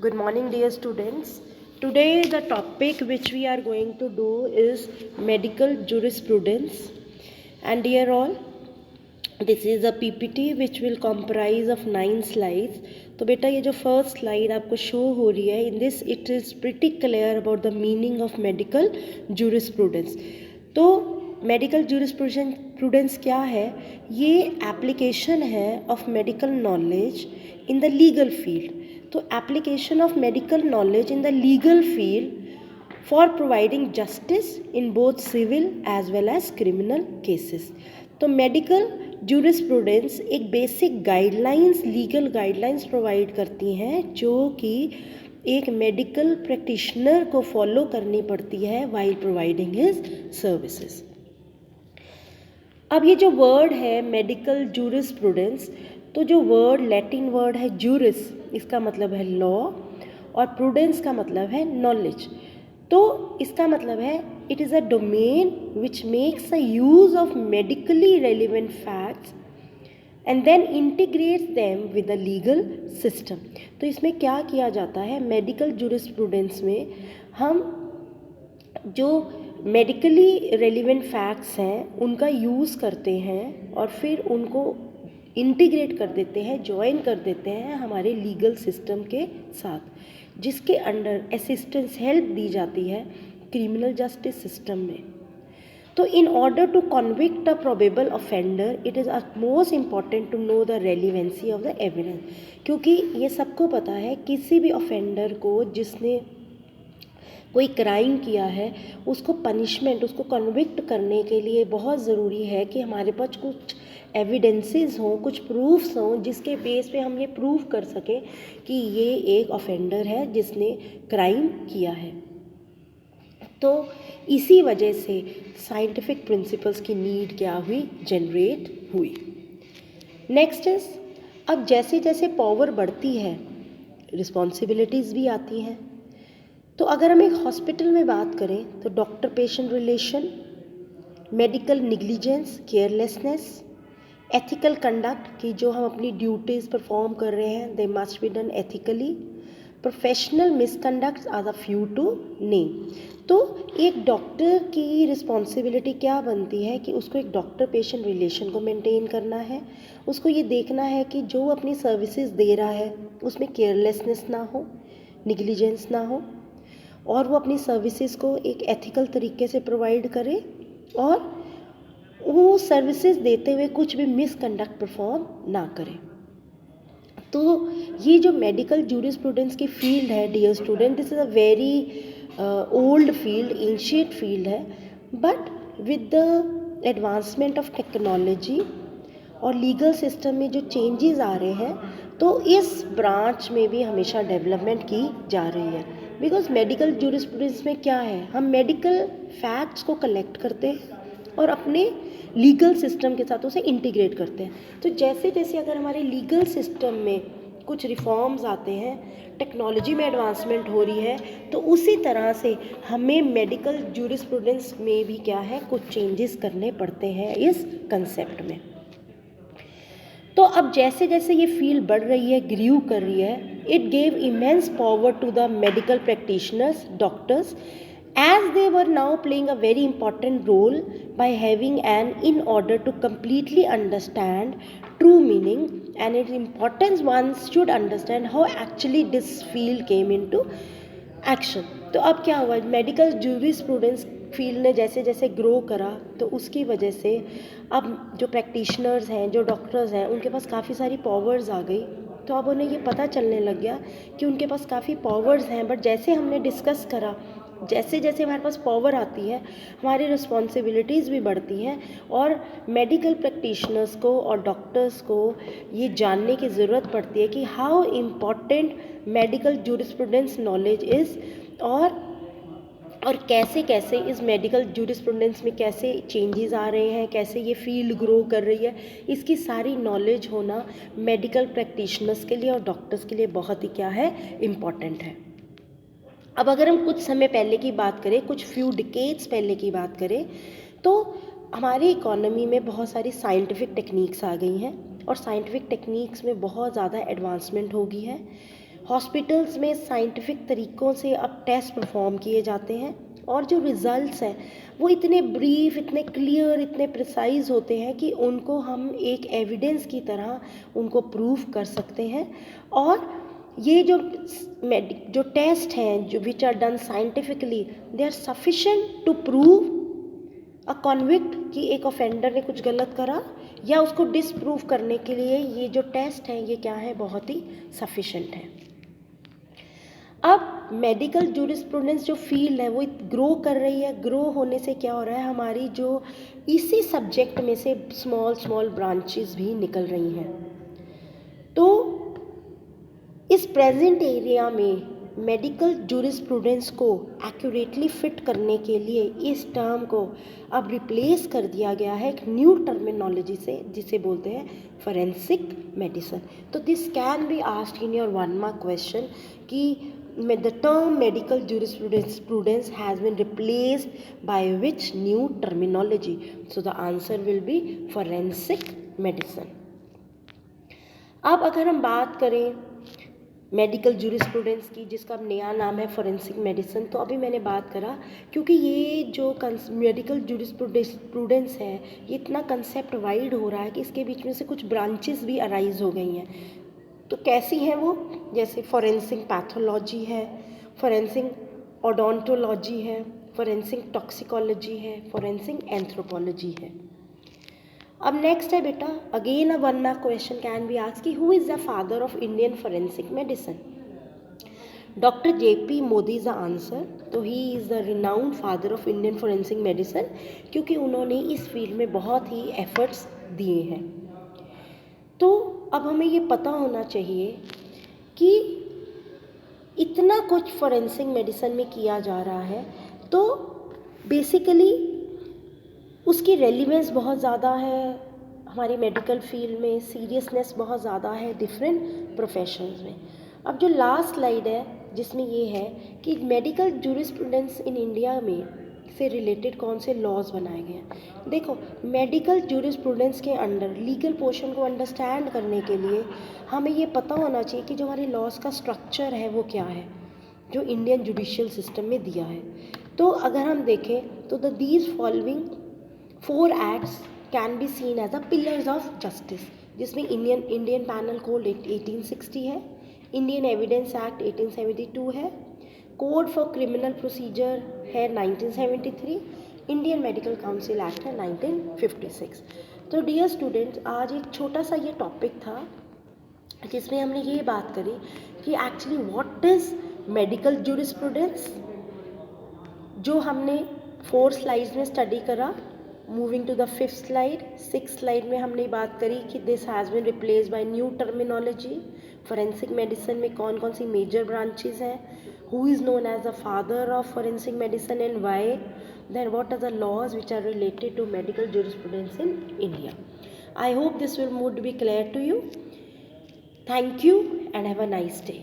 Good morning, dear students. Today, the topic which we are going to do is medical jurisprudence. And dear all, this is a PPT which will comprise of 9 slides. तो बेटा ये जो first slide आपको show हो रही है, in this it is pretty clear about the meaning of medical jurisprudence. तो medical jurisprudence क्या है? ये एप्लीकेशन है of medical knowledge in the legal field. तो application of medical knowledge in the legal field for providing justice in both civil as well as criminal cases. तो medical jurisprudence एक basic guidelines, legal guidelines provide करती हैं जो कि एक medical practitioner को follow करनी पड़ती है वाइल प्रोवाइडिंग हिज सर्विसेज. अब ये जो वर्ड है मेडिकल जूरिस्प्रूडेंस, तो जो वर्ड लैटिन वर्ड है जूरिस, इसका मतलब है लॉ, और प्रूडेंस का मतलब है नॉलेज. तो इसका मतलब है it is a domain which makes a use of medically relevant facts and then integrates them with the legal system. तो इसमें क्या किया जाता है, मेडिकल जूरिस्प्रूडेंस में हम जो मेडिकली रेलिवेंट फैक्ट्स हैं उनका यूज़ करते हैं और फिर उनको इंटीग्रेट कर देते हैं, जॉइन कर देते हैं हमारे लीगल सिस्टम के साथ, जिसके अंडर असिस्टेंस, हेल्प दी जाती है क्रिमिनल जस्टिस सिस्टम में. तो in order to convict a probable offender it is most important to know the relevancy of the evidence. क्योंकि ये सबको पता है किसी भी ऑफेंडर को जिसने कोई क्राइम किया है उसको पनिशमेंट, उसको कन्विक्ट करने के लिए बहुत ज़रूरी है कि हमारे पास कुछ एविडेंसेस हों, कुछ प्रूफ्स हों जिसके बेस पे हम ये प्रूव कर सकें कि ये एक ऑफेंडर है जिसने क्राइम किया है. तो इसी वजह से साइंटिफिक प्रिंसिपल्स की नीड क्या हुई, जनरेट हुई. नेक्स्ट इज, अब जैसे जैसे पावर बढ़ती है रिस्पॉन्सिबिलिटीज़ भी आती हैं. तो अगर हम एक हॉस्पिटल में बात करें तो doctor patient relation, medical negligence, carelessness, ethical conduct कि जो हम अपनी ड्यूटीज़ परफॉर्म कर रहे हैं they must be done ethically, professional misconducts are the few to name. तो एक डॉक्टर की रिस्पॉन्सिबिलिटी क्या बनती है कि उसको एक डॉक्टर पेशेंट रिलेशन को मेंटेन करना है, उसको ये देखना है कि जो अपनी सर्विसेज दे रहा है उसमें केयरलेसनेस ना हो, निग्लिजेंस ना हो, और वो अपनी सर्विसेज को एक एथिकल तरीके से प्रोवाइड करे और वो सर्विसेज देते हुए कुछ भी मिसकंडक्ट परफॉर्म ना करे. तो ये जो मेडिकल जूरिस्प्रूडेंस की फील्ड है dear student, this is a very old field, ancient field है, but with the advancement of technology और लीगल सिस्टम में जो चेंजेस आ रहे हैं तो इस ब्रांच में भी हमेशा डेवलपमेंट की जा रही है. बिकॉज मेडिकल जूरिस्प्रूडेंस में क्या है, हम मेडिकल फैक्ट्स को कलेक्ट करते हैं और अपने लीगल सिस्टम के साथ उसे इंटीग्रेट करते हैं. तो जैसे जैसे अगर हमारे लीगल सिस्टम में कुछ रिफॉर्म्स आते हैं, टेक्नोलॉजी में एडवांसमेंट हो रही है, तो उसी तरह से हमें मेडिकल जूरिस्प्रूडेंस में भी क्या है, कुछ चेंजेस करने पड़ते हैं इस कंसेप्ट में. तो अब जैसे जैसे ये फील्ड बढ़ रही है, ग्रीव कर रही है, it gave immense power to the medical practitioners, doctors, as they were now playing a very important role by having an in order to completely understand true meaning and its importance, one should understand how actually this field came into action. तो अब क्या हुआ, medical jurisprudence field ने जैसे जैसे grow करा तो उसकी वजह से अब जो प्रैक्टिशनर्स हैं, जो डॉक्टर्स हैं, उनके पास काफ़ी सारी पावर्स आ गई. तो अब उन्हें ये पता चलने लग गया कि उनके पास काफ़ी पावर्स हैं, बट जैसे हमने डिस्कस करा, जैसे जैसे हमारे पास पावर आती है हमारी रिस्पॉन्सिबिलिटीज़ भी बढ़ती हैं, और मेडिकल प्रैक्टिशनर्स को और डॉक्टर्स को ये जानने की ज़रूरत पड़ती है कि how important medical jurisprudence knowledge is, और कैसे कैसे इस मेडिकल जूरिस्प्रूडेंस में कैसे चेंजेस आ रहे हैं, कैसे ये फील्ड ग्रो कर रही है, इसकी सारी नॉलेज होना मेडिकल प्रैक्टिशनर्स के लिए और डॉक्टर्स के लिए बहुत ही क्या है, इम्पॉर्टेंट है. अब अगर हम कुछ समय पहले की बात करें, कुछ फ्यू डिकेड्स पहले की बात करें, तो हमारी इकोनॉमी में बहुत सारी साइंटिफिक टेक्निक्स आ गई हैं और साइंटिफिक टेक्निक्स में बहुत ज़्यादा एडवांसमेंट हो गई है. हॉस्पिटल्स में साइंटिफिक तरीक़ों से अब टेस्ट परफॉर्म किए जाते हैं और जो रिज़ल्ट्स हैं वो इतने ब्रीफ, इतने क्लियर, इतने प्रिसाइज होते हैं कि उनको हम एक एविडेंस की तरह उनको प्रूव कर सकते हैं। और ये जो टेस्ट हैं जो which are done scientifically, they are sufficient to prove a convict कि एक ऑफेंडर ने कुछ गलत करा, या उसको डिसप्रूव करने के लिए ये जो टेस्ट हैं ये क्या है, बहुत ही सफिशेंट है। अब मेडिकल जूरिस्प्रूडेंस जो फील्ड है वो ग्रो कर रही है। ग्रो होने से क्या हो रहा है, हमारी जो इसी सब्जेक्ट में से स्मॉल ब्रांचेस भी निकल रही हैं। तो इस प्रेजेंट एरिया में मेडिकल जूरिस्प्रूडेंस को एक्यूरेटली फिट करने के लिए इस टर्म को अब रिप्लेस कर दिया गया है एक न्यू टर्मिनोलॉजी से, जिसे बोलते हैं फॉरेंसिक मेडिसिन। तो this can be asked in your 1 mark question कि the term medical jurisprudence has been replaced by which new terminology? So the answer will be forensic medicine. अब अगर हम बात करें मेडिकल जूरिस्प्रूडेंस की, जिसका नया नाम है फॉरेंसिक मेडिसिन, तो अभी मैंने बात करा क्योंकि ये जो मेडिकल जूरिस्प्रूडेंस है ये इतना कंसेप्ट वाइड हो रहा है कि इसके बीच में से कुछ ब्रांचेस भी अराइज हो गई हैं। तो कैसी हैं वो, जैसे फॉरेंसिक पैथोलॉजी है, फॉरेंसिक ओडोंटोलॉजी है, फॉरेंसिक टॉक्सिकोलॉजी है, फॉरेंसिक एंथ्रोपोलॉजी है। अब नेक्स्ट है बेटा, again a 1 mark question can be asked कि who is the father of Indian forensic medicine? Doctor JP Modi is the answer. तो he is the renowned father of Indian forensic medicine, क्योंकि उन्होंने इस field में बहुत ही efforts दिए हैं। तो अब हमें ये पता होना चाहिए कि इतना कुछ फॉरेंसिक मेडिसिन में किया जा रहा है, तो बेसिकली उसकी रेलिवेंस बहुत ज़्यादा है हमारी मेडिकल फील्ड में, सीरियसनेस बहुत ज़्यादा है डिफरेंट प्रोफेशंस में। अब जो लास्ट स्लाइड है जिसमें ये है कि मेडिकल जूरिस्प्रूडेंस इन इंडिया में से रिलेटेड कौन से लॉज बनाए गए हैं। देखो, मेडिकल जूरिस्प्रूडेंस के अंडर लीगल पोर्शन को अंडरस्टैंड करने के लिए हमें ये पता होना चाहिए कि जो हमारे लॉज का स्ट्रक्चर है वो क्या है, जो इंडियन जुडिशियल सिस्टम में दिया है। तो अगर हम देखें तो these following 4 acts can be seen as a pillars of justice, जिसमें इंडियन पैनल कोड 1860 है, इंडियन एविडेंस एक्ट 1872 है, कोड फॉर क्रिमिनल प्रोसीजर है 1973, इंडियन मेडिकल काउंसिल एक्ट है 1956। तो डियर स्टूडेंट्स, आज एक छोटा सा ये टॉपिक था जिसमें हमने ये बात करी कि actually what is medical jurisprudence, जो हमने 4 स्लाइड्स में स्टडी करा। Moving to the 5th slide, 6th slide में हमने बात करी कि this has been replaced by new terminology. Forensic medicine में कौन कौन सी मेजर ब्रांचेस हैं, who is known as the father of forensic medicine and why, then what are the laws which are related to medical jurisprudence in India. I hope this would be clear to you. Thank you and have a nice day.